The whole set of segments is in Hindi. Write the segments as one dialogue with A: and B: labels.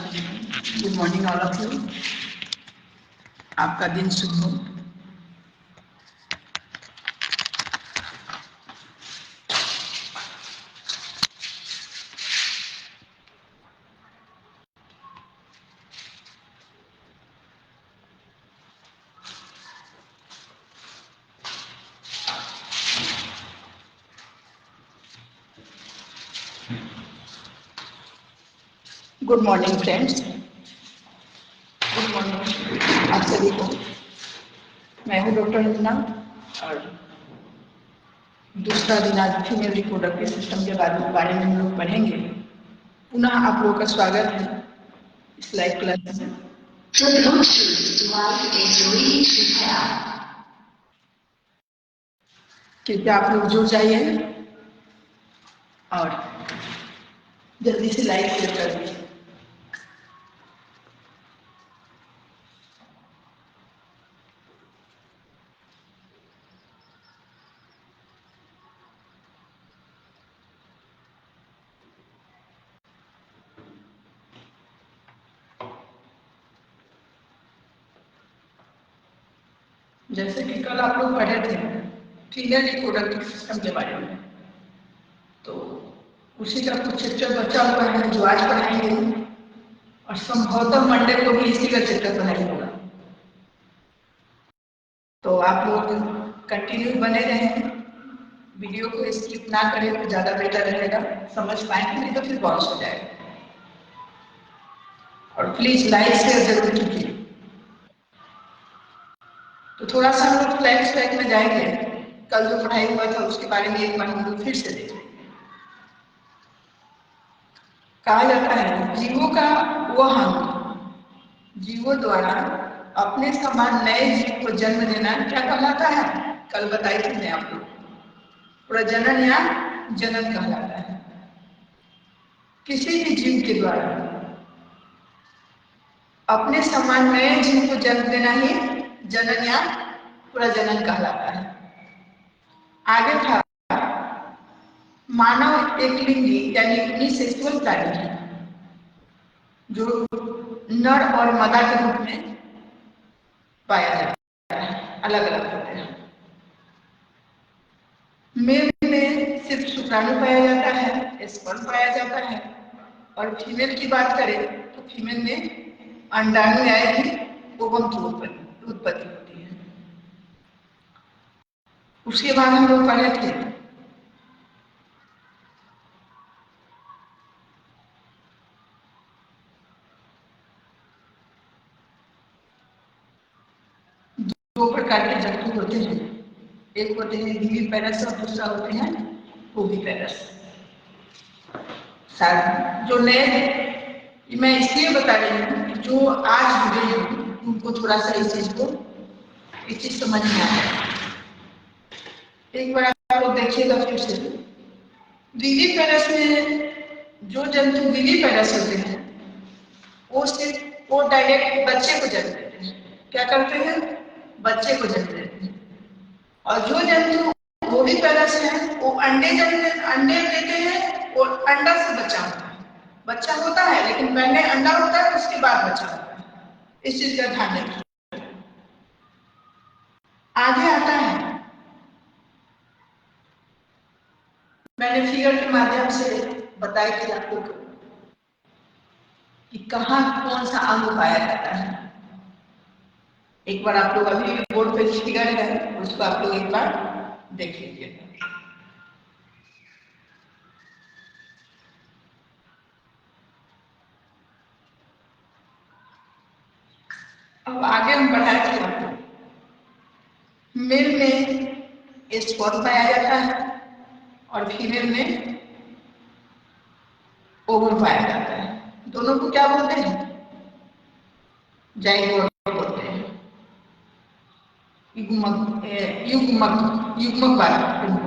A: Good morning all of you. आपका दिन शुभ हो। Good morning friends, good morning आप सभी को। मैं हूँ डॉक्टर रंजना और दूसरा दिन आज फीमेल रिप्रोडक्टिव सिस्टम के बारे में हम लोग पढ़ेंगे। पुनः आप लोगों का स्वागत है इस लाइव क्लास में। कृपया आप लोग जुड़ जाइए और जल्दी से लाइव शेयर कर दीजिए। जैसे कि कल आप लोग पढ़े थे फीमेल रिप्रोडक्टिव सिस्टम के बारे में, तो उसी का कुछ चैप्टर बचा हुआ है जो आज पढ़ाएंगे और संभवतः मंडे को भी इसी का चैप्टर पढ़ाई होगा। तो आप लोग कंटिन्यू बने रहें, वीडियो को स्किप ना करें तो ज़्यादा बेटर रहेगा, समझ पाएंगे, नहीं तो फिर बॉक्स हो जाएगा। और प्लीज लाइक शेयर जरूर कीजिए। तो थोड़ा सा हम लोग फ्लैशबैक में जाएंगे, कल जो पढ़ाई हुआ था उसके बारे में एक बार हम लोग फिर से देखेंगे। कहा जाता है जीवों का वह अंग जीवों द्वारा अपने समान नए जीव को जन्म देना क्या कहलाता है? कल बताई थी मैं आप लोग, प्रजनन या जनन कहलाता है। किसी भी जीव के द्वारा अपने समान नए जीव को जन्म देना ही जनन या प्रजनन कहलाता है। आगे था मानव एक लिंगी यानी यूनिसेक्सुअल प्राणी है जो नर और मादा के रूप में पाया जाता है, अलग अलग होते हैं। मेल में सिर्फ शुक्राणु पाया जाता है, स्पर्म पाया जाता है, और फीमेल की बात करें तो फीमेल में अंडाणु यानी ओवम की उत्पत्ति होती है। उसके बाद हम लोग पढ़े थे दो प्रकार के जंतु होते हैं, एक होते हैं विविपेरस और दूसरा होते हैं ओविपेरस। जो नए मैं इसलिए बता रही हूँ कि जो आज जुड़े हैं उनको थोड़ा सा इस चीज समझ में आ जाए। एक बार आप लोग देखिएगा फिर से, विविपेरस में जो जंतु विविपेरस होते हैं वो डायरेक्ट बच्चे को जन्म देते हैं। क्या करते हैं? बच्चे को जन्म देते हैं। और जो जंतु ओविपेरस है वो अंडे देते हैं और अंडा से बच्चा होता है। बच्चा होता है लेकिन पहले अंडा होता है उसके बाद बच्चा होता है। इस चीज का ध्यान रखिए। आगे आता है, मैंने फिगर के माध्यम से बताई थी आपको कि कहाँ कौन सा अंग पाया जाता है। एक बार आप लोग अभी बोर्ड पे फिगर है उसको आप लोग एक बार देख लीजिए। अब आगे हम बढ़ाए थे, मेल में स्पर्म पाया जाता है और फीमेल में ओवम पाया जाता है। दोनों को क्या बोलते हैं? जाइगोट बोलते हैं। युग्मक बात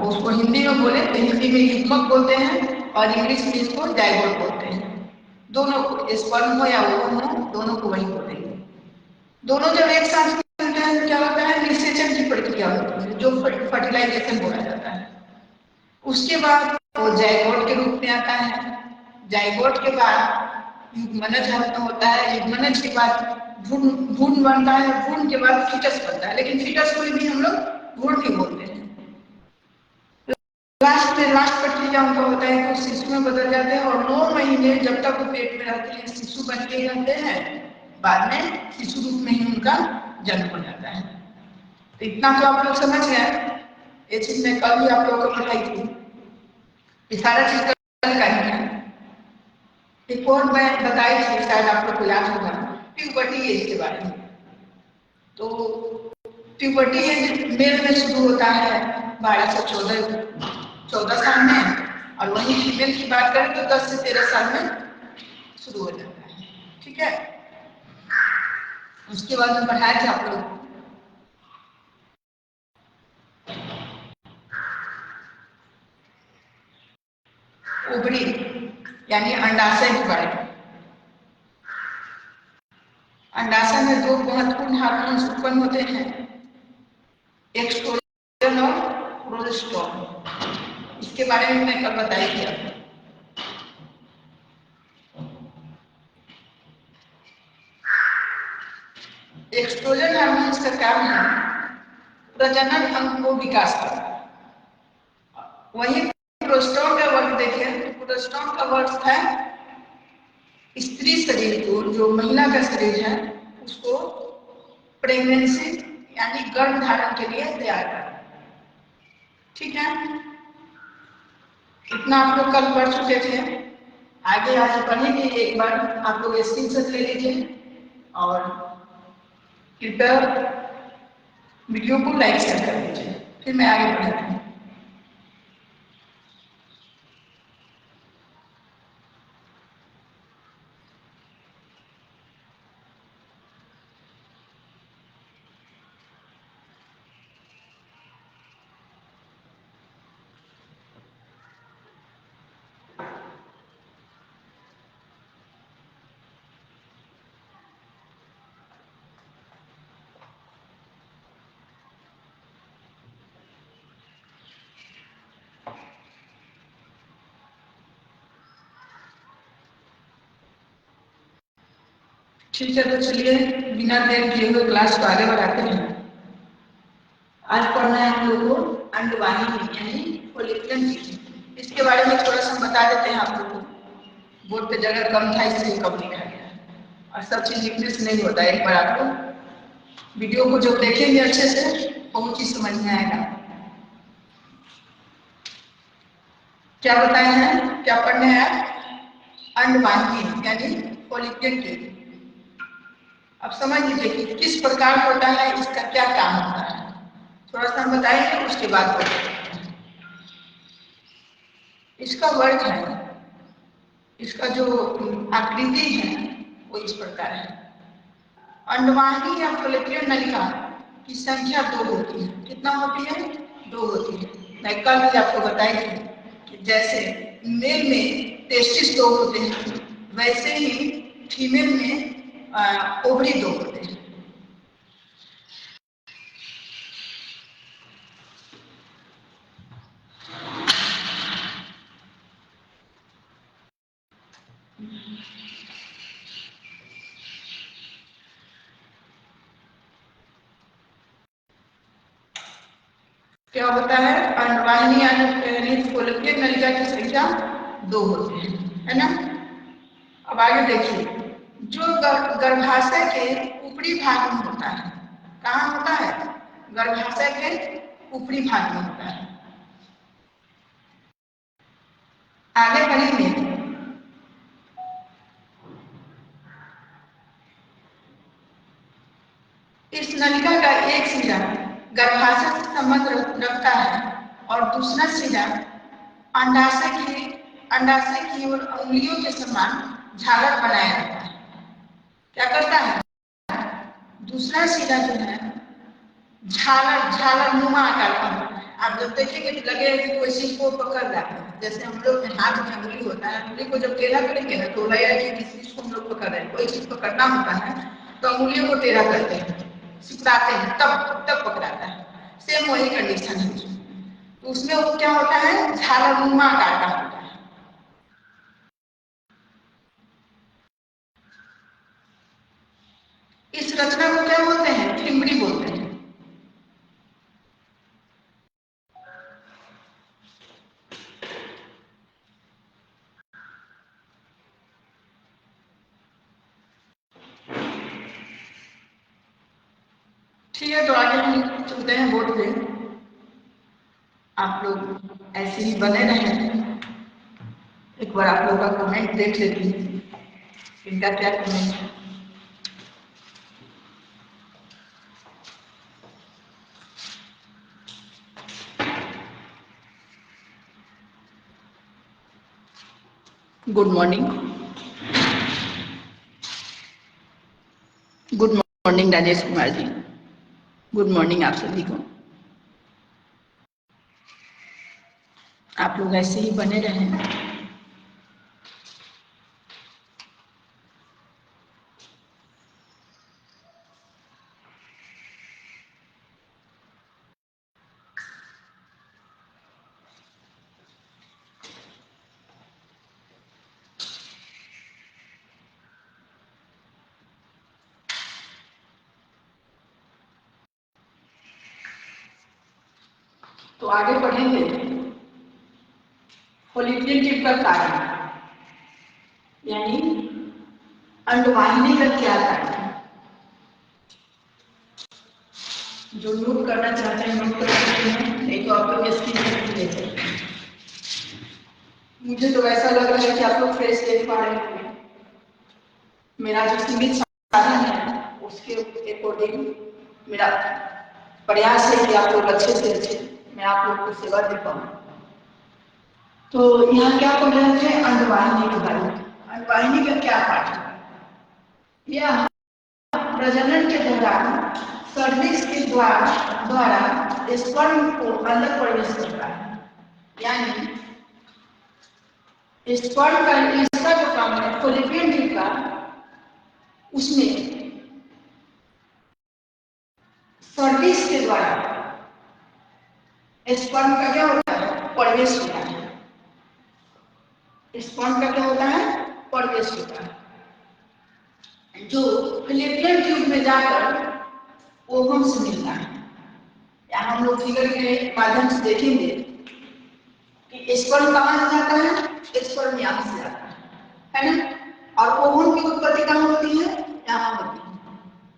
A: उसको हिंदी में बोले तो हिंदी में युग्मक बोलते हैं और इंग्लिश में इसको जाइगोट बोलते हैं। दोनों को, स्पर्म हो या ओवम हो, दोनों को वही बोलेंगे। दोनों जब एक साथ मिलते हैं तो क्या होता है? निषेचन की प्रक्रिया होती है जो फर्टिलाइजेशन बोला जाता है। उसके बाद वो जाइगोट के रूप में आता है। जाइगोट के बाद युग्मनज होता है, युग्मनज के बाद भ्रूण बनता है, भ्रूण के बाद फीटस बनता है, लेकिन फीटस को भी हम लोग भ्रूण ही बोलते हैं। लास्ट प्रक्रिया उनका होता है कि शिशु में बदल जाते हैं और 9 महीने जब तक वो पेट में रहते हैं शिशु बन के रहते हैं, बाद में शिशु रूप में ही उनका जन्म हो जाता है। तो इतना तो आप लोग समझ गए। ये चीज मैं कल भी आप लोगों को पढ़ाई थी, ये सारा चीज कल का ही है। एक और मैं बताई थी, शायद आप लोग को याद होगा, प्यूबर्टी एज के बारे में। तो प्यूबर्टी एज मेल में शुरू होता है 12 से 14 साल में, और वहीं फीमेल की बात करें तो 10 से 13 साल में शुरू हो जाता है। ठीक है, उसके बाद में पढ़ाया था आप लोग ओवरी यानी अंडाशय के बारे में। अंडाशय में 2 महत्वपूर्ण हार्मोन्स उत्पन्न होते हैं, एस्ट्रोजन और प्रोजेस्टेरोन। इसके बारे में मैं कल बताई थी आपको। एस्ट्रोजन हार्मोन्स का काम है प्रजनन अंग को विकास करना। वही प्रोजेस्टेरोन का वर्क देखिए, प्रोजेस्टेरोन का वर्क है स्त्री शरीर को, जो महिला का शरीर है उसको प्रेगनेंसी यानी गर्भ धारण के लिए तैयार करना। ठीक है, इतना आप लोग कल पढ़ चुके थे। आगे आज पढ़ेंगे, एक बार आप लोग स्क्रीनशॉट ले लीजिए और कृपया वीडियो को लाइक शेयर कर दीजिए, फिर मैं आगे बढ़ाती हूँ। ठीक है, तो चलिए बिना देर किए हुए क्लास को आगे बढ़ाते हैं। आज पढ़ना है हम लोग को अंडवाहिनी यानी फॉलिकुलर ट्यूब। इसके बारे में थोड़ा सा बता देते हैं आप लोग को, बोर्ड पे जगह कम था इसलिए कम लिखा गया और सब चीज लिखने से नहीं होता है। एक बार आप लोग वीडियो को जब देखेंगे अच्छे से बहुत चीज समझ में आएगा। क्या बताए हैं, क्या पढ़ने हैं? अंडवाहिनी यानी फॉलिकुलर ट्यूब। अब समझ लीजिए कि किस प्रकार होता है, इसका क्या काम होता है, थोड़ा सा हम बताएंगे उसके बाद बताएंगे। इसका वर्क है, इसका जो आकृति है वो इस प्रकार है। अंडवाहिनी या फॉलिकुलर नलिका की संख्या 2 होती है। कितना होती है? 2 होती है। मैं कल भी आपको बताई थी कि जैसे मेल में टेस्टिस 2 होते हैं, वैसे ही फीमेल में ओवरी 2 होते हैं। क्या होता है? अंडवाहिनी यानी फॉलिकुलर नलिका की संख्या 2 होती है ना। अब आगे देखिए, जो गर्भाशय के ऊपरी भाग में होता है, कहाँ होता है? गर्भाशय के ऊपरी भाग में होता है। आगे बढ़ेंगे, इस नलिका का एक सिरा गर्भाशय से संबंध रखता है और दूसरा सिरा अंडाशय की ओर उंगलियों के समान झालर बनाए रहता है। क्या करता है? दूसरा सिरा जो है झालर नुमा आकार का होता है। आप जब देखेंगे तो लगेगा कि कोई चीज को पकड़ रहा है, जैसे हम लोग के हाथ में अंगुली होता है, अंगुली को जब टेढ़ा करेंगे ना तो लगेगा कि किसी चीज को हम लोग पकड़ रहे हैं। कोई चीज पकड़ना होता है तो अंगुलियों को टेढ़ा करते हैं, सिकुड़ाते हैं, तब पकड़ाता है। सेम वही कंडीशन है उसमें। तो उसमें वो क्या होता है? झालर नुमा आकार का होता है। इस रचना को क्या बोलते हैं? फिमड़ी बोलते हैं। ठीक है, तो आगे हम चलते हैं बोर्ड पे। आप लोग ऐसे ही बने रहें। एक बार आप लोग का कमेंट देख लेती हूँ, इनका क्या कमेंट है। Good morning, good morning Rajesh Kumar ji, good morning आप सभी को। आप लोग ऐसे ही बने रहें। तो आगे बढ़ेंगे। पोलिप्लिकेटिव का कार्य यानी अंडवाहिनी का क्या कार्य है? जो नोट करना चाहते हैं नोट कर सकते हैं, नहीं तो आप लोग स्क्रीन पर ले सकते हैं। मुझे तो ऐसा लग रहा है कि आप लोग फ्रेश देख पा रहे होंगे। मेरा जो सीमित साधन है उसके अकॉर्डिंग मेरा प्रयास है कि आप लोग अच्छे से अच्छे मैं आप लोग को सेवा दे पाऊँ। तो यहाँ क्या पढ़ रहे थे? अंडवाहिनी के बारे में। अंडवाहिनी का क्या पाठ है? यह प्रजनन के दौरान सर्विक्स के द्वारा स्पर्म को अंदर प्रवेश करता है। यानी स्पर्म का इसका जो काम है फॉलिपियन ट्यूब का, उसमें सर्विक्स के द्वारा स्पर्म का क्या होता है? प्रवेश होता है। स्पर्म का क्या होता है? प्रवेश होता है, जो फॉलिपियन ट्यूब में जाकर ओवम से मिलता है। यहाँ हम लोग फिगर के माध्यम से देखेंगे कि स्पर्म कहाँ से जाता है? स्पर्म यहाँ से जाता है ना? और ओवम की उत्पत्ति कहाँ होती है? यहाँ होती है,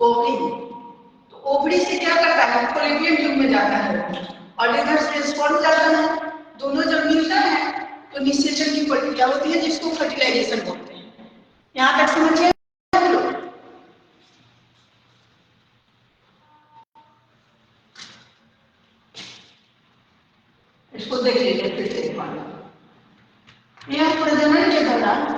A: ओवरी में। तो ओवरी से क्या करता है? फॉलिपियन ट्यूब में जाता है और इधर से स्पर्म जाता है। दोनों जब मिलता है तो निषेचन की प्रक्रिया होती है, जिसको फर्टिलाइजेशन बोलते हैं। यहाँ तक समझिए। इसको देख लीजिए फिर से एक बार। यह प्रजनन के दौरान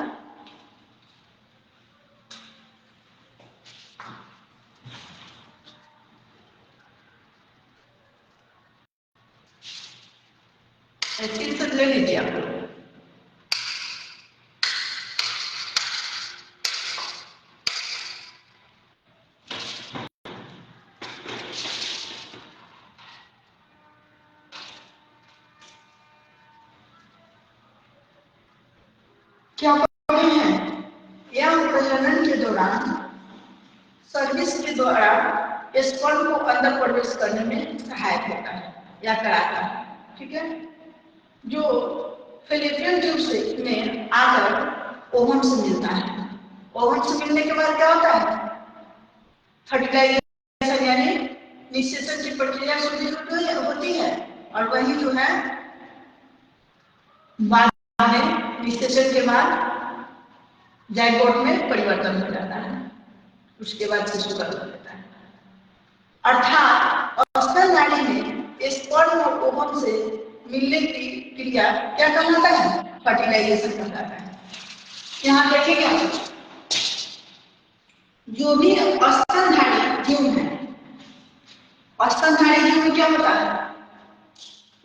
A: स्क्रीनशॉट ले लीजिए आप लोग। क्या पढ़े हैं? यह प्रजनन के दौरान सर्विस के द्वारा स्पर्म को अंदर प्रवेश करने में सहायक होता है या कराता है। ठीक है, जो फैलोपियन ट्यूब से में आकर ओवम से मिलता है। ओवम से मिलने के बाद क्या होता है? फर्टिलाइजेशन यानी निषेचन की प्रक्रिया शुरू होती है और वही जो है बाद में निषेचन के बाद जाइगोट में परिवर्तन हो जाता है। उसके बाद शिशु गर्भ हो जाता है। अर्थात स्तन नाड़ी में स्पर्म और ओवम से मिलने की क्रिया क्या कहलाता है? फर्टिलाइजेशन कहलाता है। यहाँ देखिए क्या, जो भी स्तनधारी जीव है, स्तनधारी जीव में क्या होता है?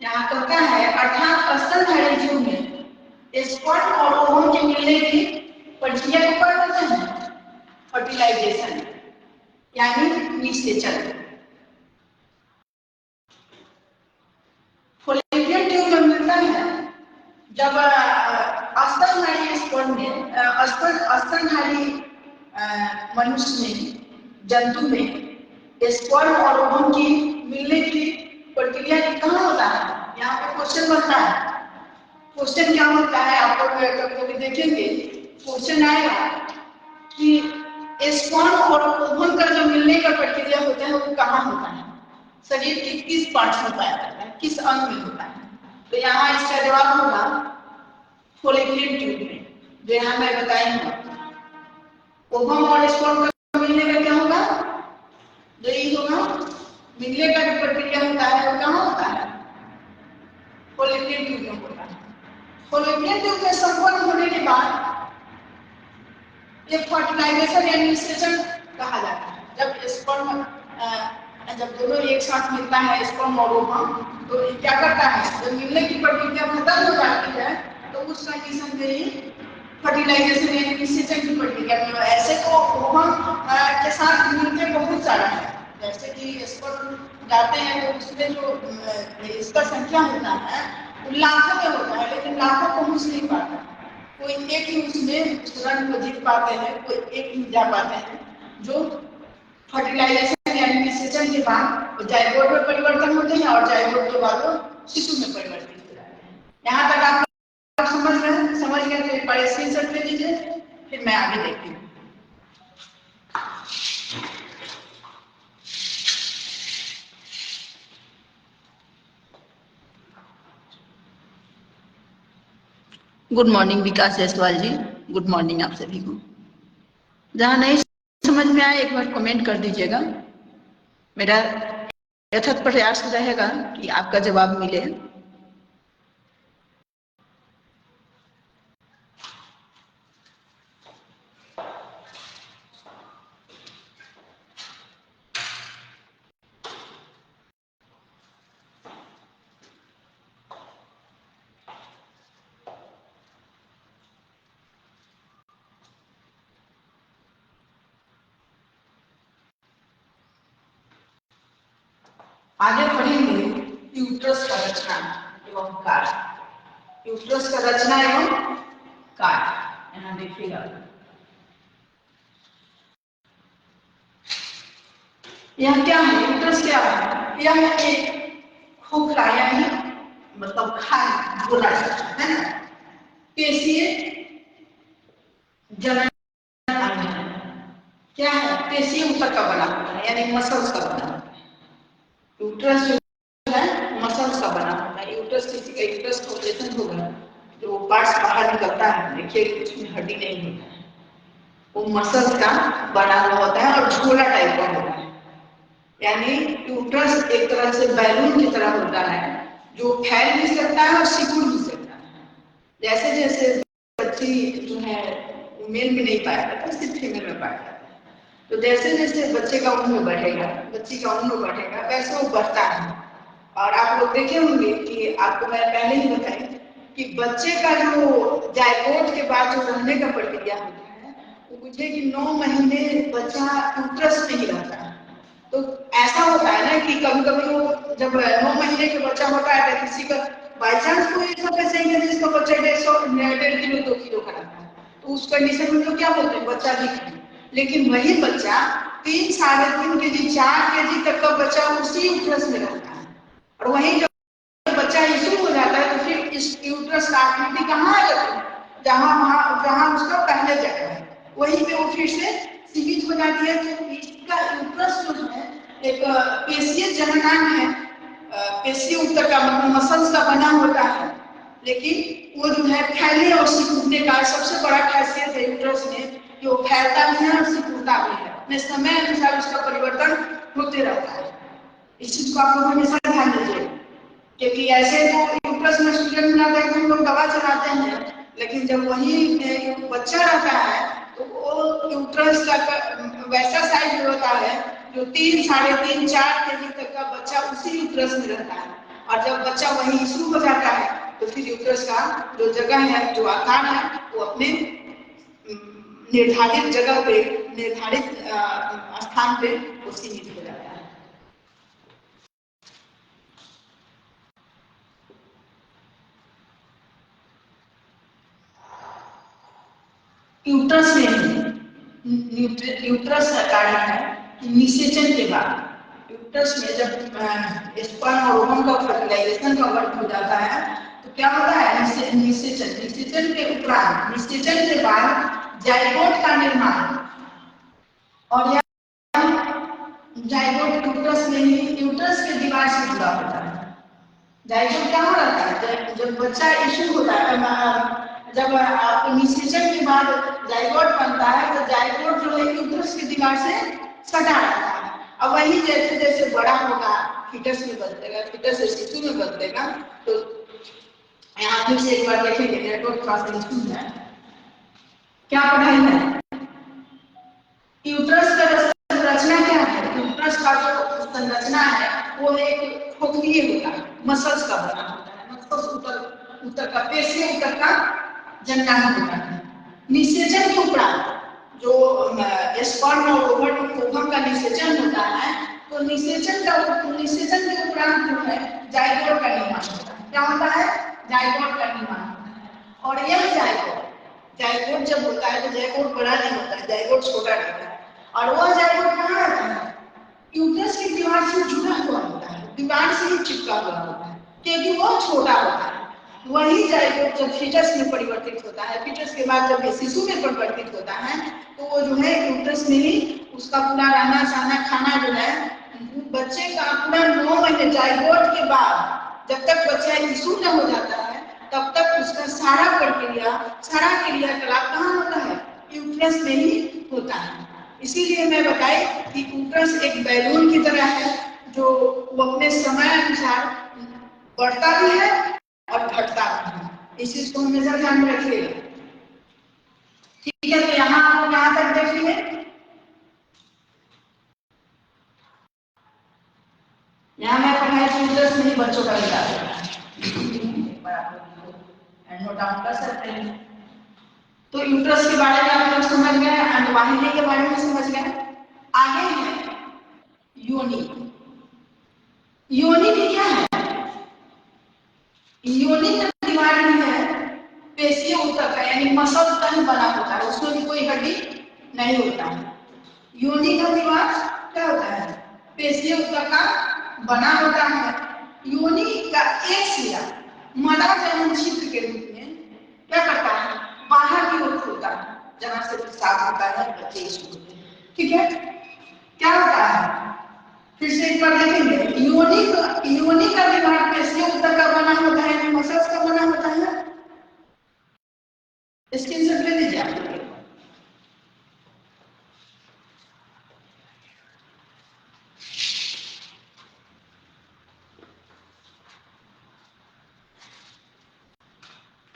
A: यहाँ कहता है अर्थात स्तनधारी जीव में स्पर्म और ओवम के मिलने की प्रक्रिया को क्या कहते हैं? फर्टिलाइजेशन यानी निषेचन। फॉलिपियन ट्यूब में मिलता है जब स्तनधारी स्पर्म में स्तनधारी मनुष्य में जंतु में स्पर्म और ओवम की मिलने की प्रक्रिया कहाँ होता है? यहाँ पे क्वेश्चन बनता है। क्वेश्चन क्या होता है आप लोग कभी कभी देखेंगे, क्वेश्चन आएगा कि स्पर्म और ओवम का जो मिलने का प्रक्रिया होता है वो कहाँ होता है, शरीर के किस पार्ट में पाया जाता है, किस अंग में होता है? तो यहाँ इसका जवाब होगा फॉलिक्युलर ट्यूब में, जो यहाँ मैं बताऊंगा। ओवम और स्पर्म का मिलने का क्या होगा? यही होगा, मिलने का जो प्रक्रिया होता है वो कहाँ होता है? फॉलिक्युलर ट्यूब में होता है। फॉलिक्युलर ट्यूब में संपन्न होने के बाद ये फर्टिलाइजेशन या निषेचन कहा जाता है। जब स्पर्म जब दोनों एक साथ मिलता है स्पर्म और ओवम, तो क्या करता है, जब मिलने की प्रक्रिया खत्म हो जाती है तो उस कंडीशन में ही फर्टिलाइजेशन या निषेचन की प्रक्रिया में। ऐसे तो ओवम के साथ मिलके बहुत सारा है, जैसे कि स्पर्म जाते हैं तो उसमें जो इसका संख्या होता है वो लाखों में होता है, लेकिन लाखों पहुंच नहीं पाता। कोई एक ही उसमें उस रन को जीत पाते हैं, कोई एक ही जा पाते हैं, जो फर्टिलाइजेशन यानी निषेचन के बाद जाइगोट में परिवर्तन होते हैं और जाइगोट के बाद वो शिशु में परिवर्तित हो जाते हैं। यहाँ तक आप समझ गए तो एक बार स्क्रीनशॉट ले लीजिए, फिर मैं आगे देखती हूँ। गुड मॉर्निंग विकास जायसवाल जी, गुड मॉर्निंग आप सभी को। जहाँ नहीं समझ में आए एक बार कमेंट कर दीजिएगा, मेरा यथार्थ प्रयास रहेगा कि आपका जवाब मिले। आगे पढ़ेंगे यूट्रस का रचना एवं कार्य। यूट्रस का रचना एवं कार्य, यहाँ देखिएगा। यह क्या है? यूट्रस क्या है? यह एक खोखला यानी मतलब खाली बोला जाता है ना, पेशीय जनन क्या है? पेशीय ऊतक का बना होता है, यानी मसल्स का बना होता है। यूट्रस जो है मसल्स का बना होता है। यूट्रस किसी का यूट्रस का ऑपरेशन होगा जो पार्ट्स बाहर निकलता है, देखिए उसमें हड्डी नहीं होता है, वो मसल्स का बना हुआ होता है और झोला टाइप का होता है। यानी यूट्रस एक तरह से बैलून की तरह होता है जो फैल भी सकता है और सिकुड़ भी सकता है। जैसे जैसे बच्ची जो है मेल में नहीं पाया जाता, सिर्फ फीमेल में पाया जाता है। तो जैसे जैसे बच्चे का उम्र बढ़ेगा, बच्ची का उम्र बढ़ेगा, वैसे वो बढ़ता है। और आप लोग देखे होंगे कि आपको मैं पहले ही बताई कि बच्चे का जो जायगोट के बाद जो रहने का प्रक्रिया होता है, वो बुझे कि 9 महीने बच्चा यूट्रस में ही रहता है। तो ऐसा होता है ना कि कभी कभी वो जब 9 महीने के बच्चा होता है तो किसी का बाई चांस कोई ऐसा पेशेंट है जिसका बच्चा 1.5 किलो 2 किलो का रहता है, तो उस कंडीशन में तो क्या बोलते हैं, बच्चा दिख रहा है। लेकिन वही बच्चा 3, 3.5 केजी 4 केजी तक का बच्चा उसी यूट्रस में रहता है। और वही जब बच्चा इशू हो जाता है तो फिर इस यूट्रस का आकृति कहाँ आ जाती है, जहाँ उसका पहले जगह है वहीं पे वो फिर से सीमित हो जाती है। तो इसका यूट्रस जो है एक पेशीय जननांग है, पेशीय ऊतक का मतलब मसल्स का बना होता है, लेकिन वो जो है फैलने और सिकुड़ने का सबसे बड़ा खासियत है यूट्रस में कि वो फैलता भी है और सिकुड़ता भी है, अपने समय अनुसार उसका परिवर्तन होते रहता है। इस चीज को आप लोग हमेशा ध्यान दीजिए, क्योंकि ऐसे तो यूट्रस में सूजन मिलाते हैं हम लोग दवा चलाते हैं, लेकिन जब वही बच्चा रहता है तो वो यूट्रस का वैसा साइज होता है जो 3, 3.5, 4 केजी तक का बच्चा उसी यूट्रस में रहता है। और जब बच्चा वही शुरू हो जाता है तो फिर यूट्रस का जो जगह है, जो आकार है, वो अपने निर्धारित जगह पे, निर्धारित स्थान पे वो सीमित हो जाता है। यूट्रस में यूट्रस का कार्य है निषेचन के बाद यूट्रस में जब स्पर्म और ओवम का फर्टिलाइजेशन का वर्क हो जाता है तो क्या होता है निषेचन। निषेचन के उपरांत, निषेचन के बाद जाइगोट का निर्माण, और यह जाइगोट यूट्रस में ही यूट्रस के दीवार से जुड़ा होता है। जाइगोट क्या होता है, जब बच्चा इशू होता है, जब आपको निषेचन के बाद जाइगोट बनता है तो जाइगोट जो है यूट्रस की दीवार से सटा रहता है। अब वही जैसे जैसे बड़ा होगा फीटस में बदलेगा, फीटस से शिशु में बदलेगा। तो यहाँ फिर से एक बार देखेंगे, नेटवर्क थोड़ा सा इशू है। क्या पढ़ाई है? यूट्रस का संरचना क्या है? यूट्रस का जो संरचना है वो एक खोखली होता है, मसल्स का बना होता है। मसल्स ऊपर का पेशियां ऊपर का जननांग होता है। निषेचन के उपरांत जो स्पर्म और ओवम का निषेचन होता है तो निषेचन के उपरांत जो है जाइगोट का निर्माण होता है। क्या होता है? जाइगोट का निर्माण होता है। और यह जाइगोट जब होता है तो जाइगोट बड़ा नहीं होता है, जाइगोट छोटा रहता है। और वह जाइगोट कहाँ रहता है? यूट्रस की दीवार से जुड़ा हुआ होता है, दीवार से ही चिपका हुआ होता है, क्योंकि वह छोटा होता है। वही जाइगोट जब फीटस में परिवर्तित होता है, फीटस के बाद जब शिशु में परिवर्तित होता है तो वो जो है यूट्रस में ही उसका पूरा रहना सहना खाना जो है बच्चे का पूरा 9 महीने जाइगोट के बाद जब तक बच्चा शिशु न हो जाता है तब तक उसका सारा क्रियाकलाप कहाँ होता है? यूट्रस में ही होता है। इसीलिए मैं बताई कि यूट्रस एक बैलून की तरह है जो वो अपने समय अनुसार बढ़ता भी है और घटता भी है। इस चीज को हमेशा ध्यान में रखिएगा। ठीक है, तो यहाँ आप कहाँ तक देखिए, यहाँ मैं पढ़ाई की यूट्रस नहीं बच्चों का बता रहा नोट डाउन कर सकते हैं। तो यूट्रस के बारे में आप लोग समझ गए, अंडवाहिनी के बारे में समझ गए। आगे है योनि। योनि भी क्या है? योनि का दीवार भी है पेशियों ऊतक का, यानी मसल का ही बना होता है, उसमें भी कोई हड्डी नहीं होता है। योनि का दीवार क्या होता है? पेशियों ऊतक का बना होता है। योनि का एक सिरा मदाजनन छिद्र के रूप में क्या करता है? बाहर की ओर खुलता है, जहां से पेशाब होता है, बच्चे इशू होते हैं। ठीक है, क्या होता है? फिर से एक बार देखेंगे। योनि का दीवार पेशियों ऊतक का बना होता है, मसल्स का बना होता है। स्क्रीन शॉट ले लीजिए आप।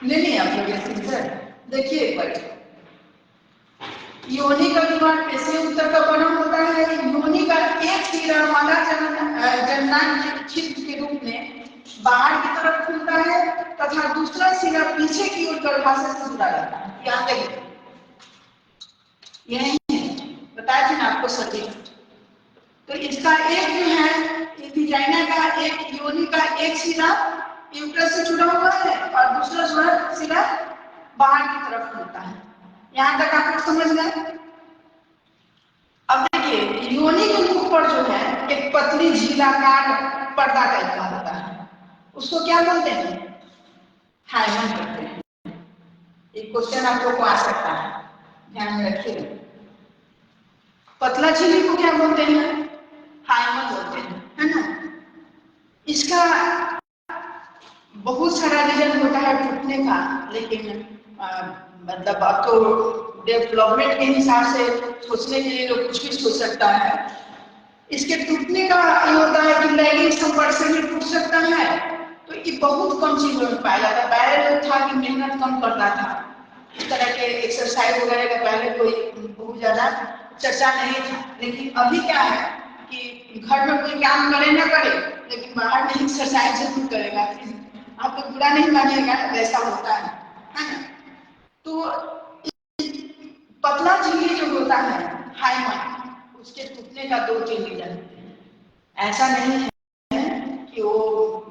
A: नहीं आप लोग स्क्रीन शॉट देखिए एक बार। योनि का दीवार पेशियों ऊतक का बना होता है। योनि का एक सिरा जननांग छिद्र के रूप में बाहर की तरफ खुलता है तथा दूसरा सिरा पीछे की ओर गर्भाशय से जुड़ा रहता है। याद रखिए, यही बताया था ना आपको सभी। तो इसका एक जो है विजाइना का एक योनि का एक सिरा यूट्रस से जुड़ा हुआ है और दूसरा जो है सिरा बाहर की तरफ खुलता है। यहाँ तक आप लोग समझ गए। अब देखिए, योनि के मुख पर जो है एक पतली झीलाकार पर्दा टाइप का होता है, उसको क्या बोलते हैं? हाइमन कहते हैं। एक क्वेश्चन आप लोग को आ सकता है, ध्यान में रखिएगा। पतला झिल्ली को क्या बोलते हैं? हाइमन बोलते हैं, है ना। इसका बहुत सारा रीजन होता है टूटने का, लेकिन मतलब अब तो डेवलपमेंट के हिसाब से सोचने के लिए लोग कुछ भी सोच सकता है। इसके टूटने का ये होता है कि लैंगिक संपर्क से भी टूट सकता है। तो ये बहुत कम चीजों में पाया जाता है। पहले लोग था कि मेहनत कम करता था, इस तरह के एक्सरसाइज वगैरह का पहले कोई बहुत ज्यादा चर्चा नहीं था। लेकिन अभी क्या है कि घर में कोई काम करे ना करे, लेकिन बाहर में एक्सरसाइज जरूर करेगा। आपको बुरा नहीं मानिएगा, वैसा होता है ना। तो पतला झिल्ली जो होता है हाइमन, उसके टूटने का 2-3 रीजन होते हैं। ऐसा नहीं है कि वो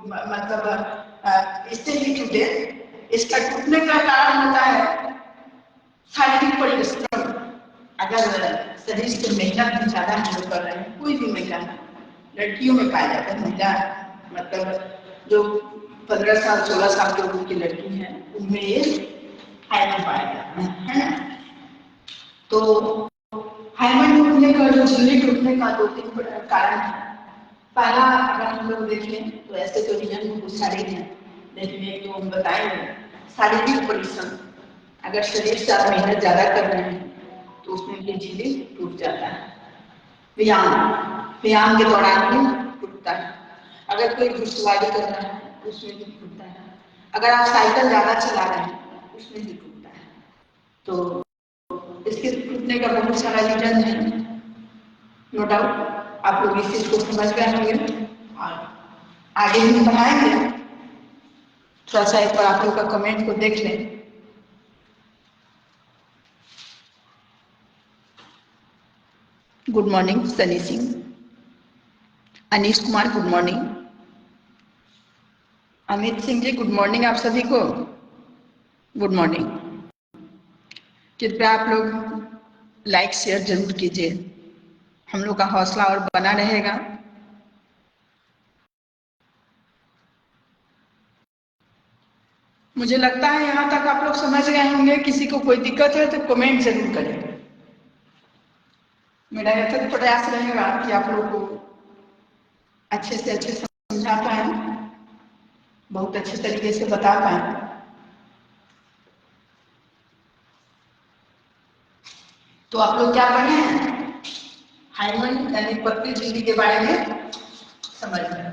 A: मतलब इससे ही टूटे। इसका टूटने का कारण होता है शारीरिक परिश्रम। अगर शरीर से मेहनत भी ज्यादा हम लोग कर रहे हैं, कोई भी महिला लड़कियों में पाया जाता है। महिला मतलब जो 15 साल 16 साल की उम्र की लड़की है उनमें ये हाइमन पाया जाता है ना। तो हाइमन टूटने का, जो झिल्ली टूटने का 2-3 कारण है। पहला अगर हम लोग देखें तो ऐसे तो रीजन बहुत सारे हैं, लेकिन एक जो हम बताएंगे शारीरिक परिश्रम। अगर शरीर से आप मेहनत ज्यादा कर रहे हैं तो उसमें भी झिल्ली टूट जाता है। व्यायाम के दौरान भी टूटता है। अगर कोई घुड़सवारी कर रहा है उसमें भी टूटता है। अगर आप साइकिल ज्यादा चला रहे हैं उसमें भी टूटता है। तो इसके टूटने का बहुत सारा रीजन है, नो डाउट आप लोग इस चीज को समझ गए होंगे और आगे भी बढ़ाएंगे। थोड़ा सा एक बार आप लोग का कमेंट को देख लें। Good morning Sunny Singh, Anish Kumar good morning, Amit Singh ji good morning आप सभी को, गुड मॉर्निंग। कृपया आप लोग लाइक शेयर जरूर कीजिए, हम लोग का हौसला और बना रहेगा। मुझे लगता है यहाँ तक आप लोग समझ गए होंगे। किसी को कोई दिक्कत है तो कमेंट जरूर करें। मेरा यथक प्रयास रहेगा कि आप लोग को अच्छे से अच्छे समझा पाए, बहुत अच्छे तरीके से बता पाए। तो आप लोग क्या पढ़े हैं, हाइमन यानी पतली झिल्ली के बारे में समझ गए।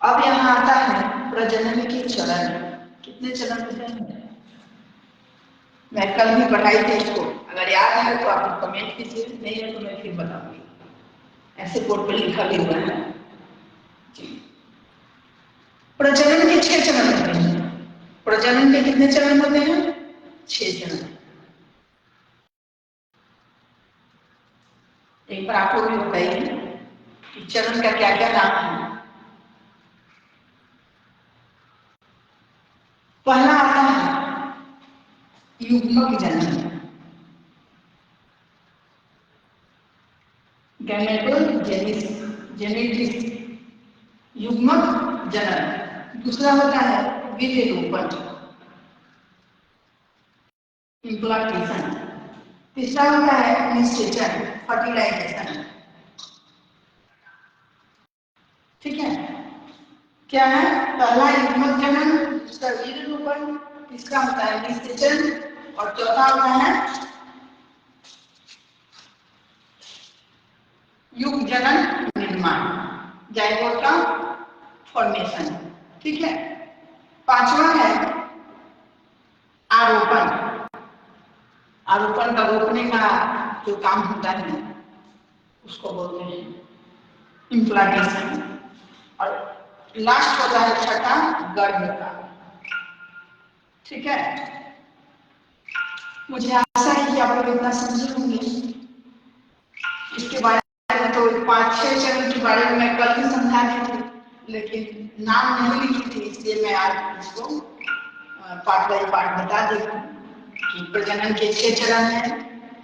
A: अब यहाँ आता है प्रजनन के चरण। कितने चरण होते हैं? मैं कल भी पढ़ाई थी इसको, अगर याद है तो आप कमेंट कीजिए, नहीं है तो मैं फिर बताऊंगी। ऐसे बोर्ड पर लिखा भी हुआ है जी। प्रजनन के 6 चरण होते हैं। प्रजनन के कितने चरण होते हैं? 6 चरण। एक बार आप लोग बताइए कि चरण का क्या क्या नाम है। पहला आता है युग्मक जनन, गैमेटोजेनेसिस, युग्मक जनन। दूसरा होता है वीर्यरोपण, इम्प्लांटेशन। तीसरा होता है निषेचन, फर्टिलाइजेशन। ठीक है, क्या है? पहला युग्मक जनन, दूसरा वीर्यरोपण, तीसरा होता है निषेचन और चौथा होता है युग जनन निर्माण, जाइगोट का फॉर्मेशन। ठीक है, पांचवा है आरोपण। आरोपण का रोकने का जो काम होता है उसको बोलते हैं इम्प्लांटेशन। और लास्ट होता है छठा गर्भ का। ठीक है, मुझे आशा है कि आप लोग इतना समझे होंगे। इसके बारे में तो 5-6 चरण के बारे में मैं कल ही समझा दी थी, लेकिन नाम नहीं लिखी थी, इसलिए मैं आज इसको पार्ट बाई पार्ट बता दी हूँ कि प्रजनन के 6 चरण हैं।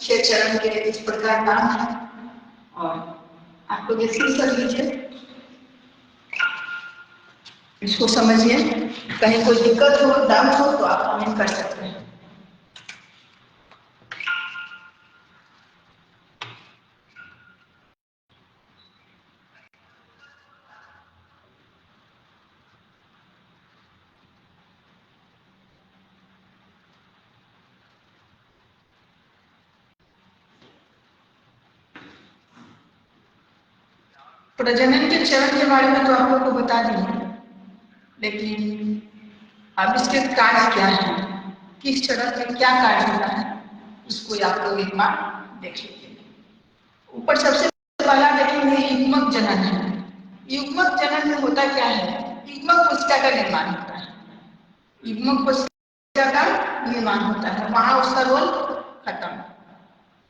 A: 6 चरण के इस प्रकार नाम है और आप लोग स्क्रीन कर लीजिए, इसको समझिए। कहीं कोई दिक्कत हो, डाउट हो तो आप कमेंट कर सकते हैं। प्रजनन के चरण के बारे में तो आप लोग को बता दिए, लेकिन अब इसके कार्य क्या है, किस चरण में क्या कार्य होता है, इसको आप लोग एक बार देख लीजिए। ऊपर सबसे पहला देखेंगे युग्मक जनन है। युग्मक जनन में होता क्या है? युग्मक कोशिका का निर्माण होता है। युग्मक कोशिका का निर्माण होता है, वहां उसका रोल खत्म।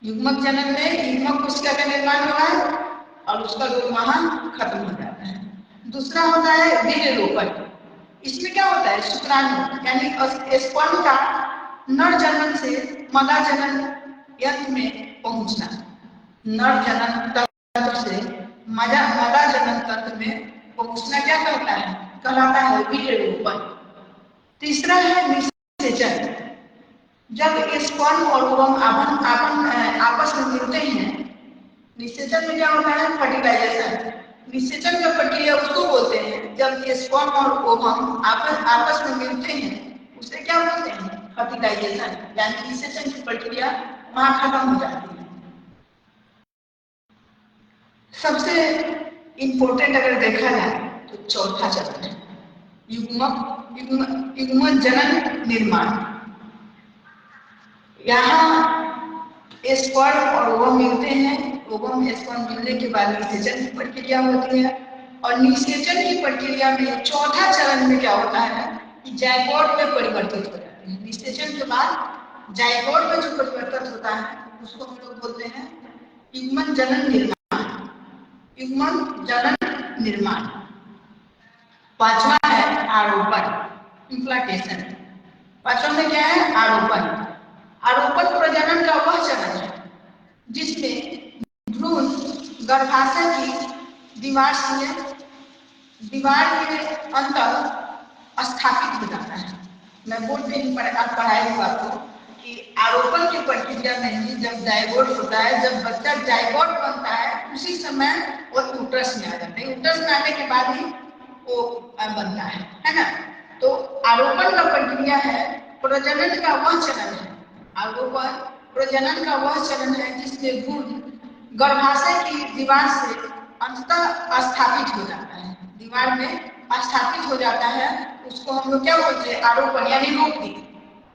A: युग्मक जनन में युग्मक कोशिका का निर्माण हो रहा है और उसका रोल वहां खत्म हो जाता है। दूसरा होता है वीर्यरोपण। इसमें क्या होता है? शुक्राणु यानी स्पर्म का नर जनन से मदा जनन यंत्र में पहुंचना। नर जनन तंत्र से मदा जनन तंत्र में पहुंचना क्या कहलाता है वीर्यरोपण। तीसरा है निषेचन। जब स्पर्म और ओवम आपस में मिलते हैं, निषेचन में क्या होता है फर्टिलाइजेशन। निषेचन का प्रक्रिया उसको बोलते हैं जब स्पर्म और ओवम आपस में मिलते हैं, उसे क्या बोलते हैं फर्टिलाइजेशन, यानी निषेचन की प्रक्रिया वहां खत्म हो जाती है। सबसे इंपॉर्टेंट अगर देखा जाए तो चौथा चरण है युग्म जनन निर्माण। यहाँ स्पर्म और ओवम मिलते हैं, ओवम स्पर्म मिलने के बाद निषेचन की प्रक्रिया होती है, और निषेचन की प्रक्रिया में चौथा चरण में क्या होता है कि जायगोट में परिवर्तित हो जाते हैं। निषेचन के बाद जायगोट में जो परिवर्तन होता है उसको हम लोग बोलते हैं युग्मन जनन निर्माण। युग्मन जनन निर्माण। पांचवा है आरोपण इम्प्लांटेशन। पांचवा में क्या है आरोपण। आरोपण प्रजनन का वह चरण है जिसमें भ्रूण गर्भाशय की दीवार के अंदर स्थापित हो जाता है। मैं बोर्ड पे ही पढ़ाई हुआ आपको कि आरोपण की प्रक्रिया में ही जब जायगोट होता है, जब बच्चा जायगोट बनता है उसी समय वो यूट्रस में आ जाता है। यूट्रस में आने के बाद ही वो बनता है ना। तो आरोपण का प्रक्रिया है प्रजनन का वह चरण है। आरोपण प्रजनन का वह चरण है जिसमें भ्रूण गर्भाशय की दीवार से अंततः स्थापित हो जाता है, दीवार में स्थापित हो जाता है। उसको हम लोग क्या बोलते हैं आरोपण, यानी रोपनी।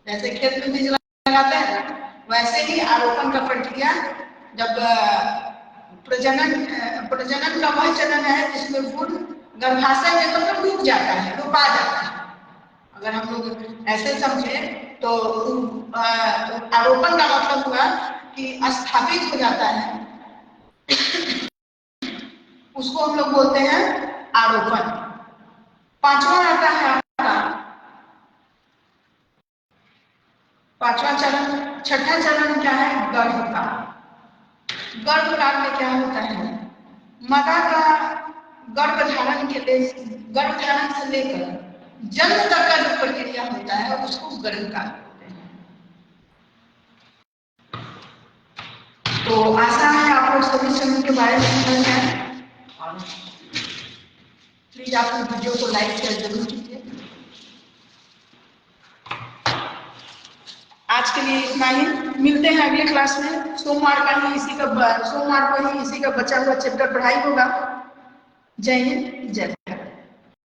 A: जैसे खेत में बीज लगाते हैं वैसे ही आरोपण का प्रक्रिया। जब प्रजनन का वह चरण है जिसमें भ्रूण गर्भाशय में मतलब डूब जाता है, डूबा जाता है। अगर हम लोग ऐसे समझे तो आरोपण का मतलब हुआ कि स्थापित हो जाता है, उसको हम लोग बोलते हैं आरोपण। पांचवा आता है आपका पांचवा चरण। छठा चरण क्या है गर्भकाल। गर्भकाल में क्या होता है माता का गर्भधारण से लेकर जन्म तक का जो प्रक्रिया होता है उसको गर्भकाल बोलते हैं। तो आशा है आप लोग सभी चरणों के बारे में समझ गए, और प्लीज आप वीडियो को लाइक शेयर जरूर कीजिए। आज के लिए इतना ही, मिलते हैं अगले क्लास में। सोमवार को ही इसी का बचा हुआ चैप्टर पढ़ाई होगा। जय हिंद, जय